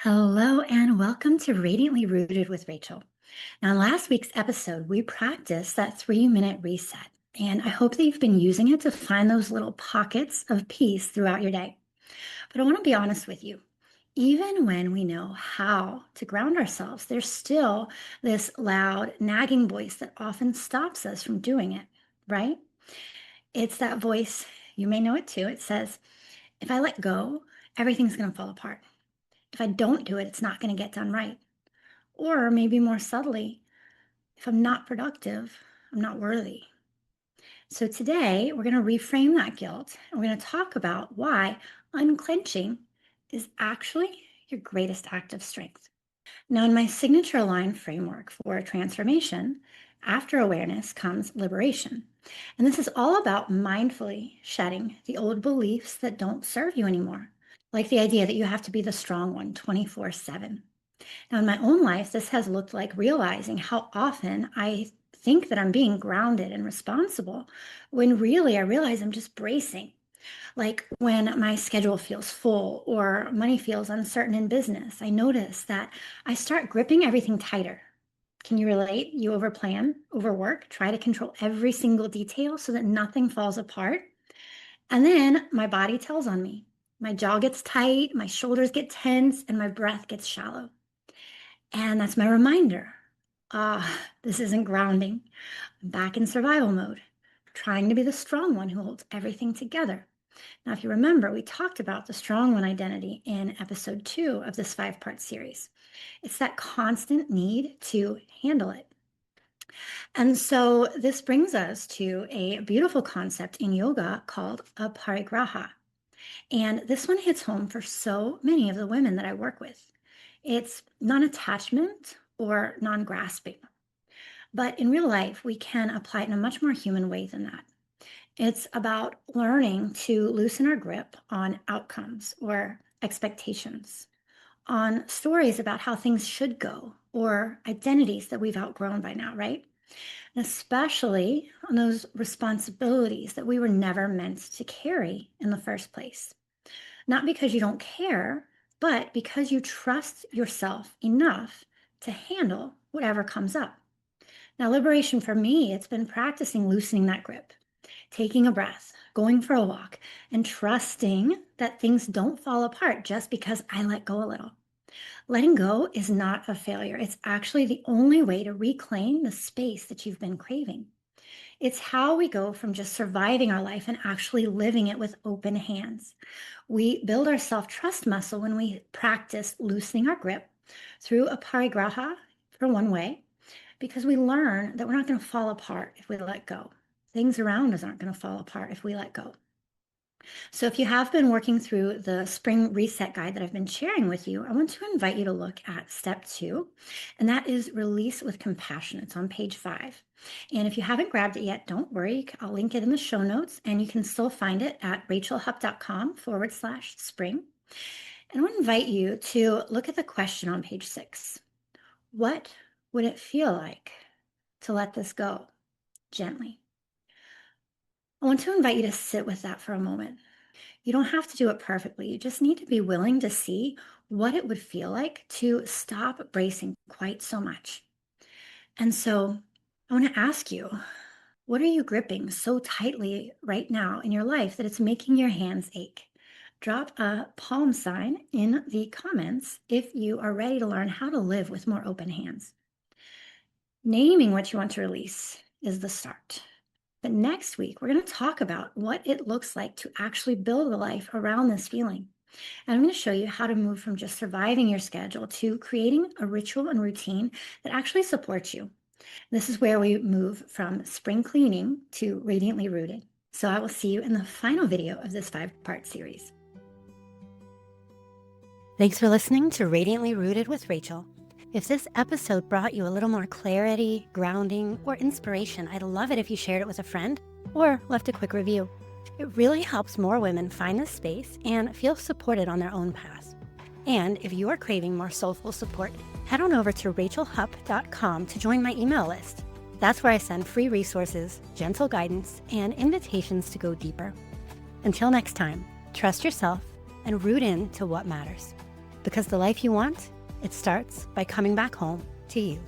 Hello and welcome to Radiantly Rooted with Rachel. Now, in last week's episode, we practiced that 3-minute reset, and I hope that you've been using it to find those little pockets of peace throughout your day. But I want to be honest with you. Even when we know how to ground ourselves, there's still this loud, nagging voice that often stops us from doing it, right? It's that voice, you may know it too. It says, if I let go, everything's going to fall apart. If I don't do it, it's not going to get done right. Or maybe more subtly, if I'm not productive, I'm not worthy. So today we're going to reframe that guilt and we're going to talk about why unclenching is actually your greatest act of strength. Now, in my signature line framework for transformation, after awareness comes liberation. And this is all about mindfully shedding the old beliefs that don't serve you anymore, like the idea that you have to be the strong one 24/7. Now, in my own life, this has looked like realizing how often I think that I'm being grounded and responsible when really I realize I'm just bracing. Like when my schedule feels full or money feels uncertain in business, I notice that I start gripping everything tighter. Can you relate? You overplan, overwork, try to control every single detail so that nothing falls apart. And then my body tells on me. My jaw gets tight, my shoulders get tense, and my breath gets shallow. And that's my reminder. This isn't grounding. I'm back in survival mode, trying to be the strong one who holds everything together. Now, if you remember, we talked about the strong one identity in episode 2 of this 5-part series. It's that constant need to handle it. And so this brings us to a beautiful concept in yoga called Aparigraha. And this one hits home for so many of the women that I work with. It's non-attachment or non-grasping. But in real life, we can apply it in a much more human way than that. It's about learning to loosen our grip on outcomes or expectations, on stories about how things should go, or identities that we've outgrown by now, right? And especially on those responsibilities that we were never meant to carry in the first place. Not because you don't care, but because you trust yourself enough to handle whatever comes up. Now, liberation for me, it's been practicing loosening that grip, taking a breath, going for a walk, and trusting that things don't fall apart just because I let go a little. Letting go is not a failure. It's actually the only way to reclaim the space that you've been craving. It's how we go from just surviving our life and actually living it with open hands. We build our self-trust muscle when we practice loosening our grip through Aparigraha for one way, because we learn that we're not going to fall apart if we let go. Things around us aren't going to fall apart if we let go. So if you have been working through the spring reset guide that I've been sharing with you, I want to invite you to look at step 2, and that is release with compassion. It's on page 5. And if you haven't grabbed it yet, don't worry. I'll link it in the show notes, and you can still find it at rachelhupp.com/spring. And I want to invite you to look at the question on page 6. What would it feel like to let this go gently? I want to invite you to sit with that for a moment. You don't have to do it perfectly. You just need to be willing to see what it would feel like to stop bracing quite so much. And so I want to ask you, what are you gripping so tightly right now in your life that it's making your hands ache? Drop a palm sign in the comments if you are ready to learn how to live with more open hands. Naming what you want to release is the start. But next week, we're going to talk about what it looks like to actually build a life around this feeling. And I'm going to show you how to move from just surviving your schedule to creating a ritual and routine that actually supports you. This is where we move from spring cleaning to radiantly rooted. So I will see you in the final video of this 5-part series. Thanks for listening to Radiantly Rooted with Rachel. If this episode brought you a little more clarity, grounding, or inspiration, I'd love it if you shared it with a friend or left a quick review. It really helps more women find this space and feel supported on their own path. And if you are craving more soulful support, head on over to rachelhupp.com to join my email list. That's where I send free resources, gentle guidance, and invitations to go deeper. Until next time, trust yourself and root in to what matters. Because the life you want, it starts by coming back home to you.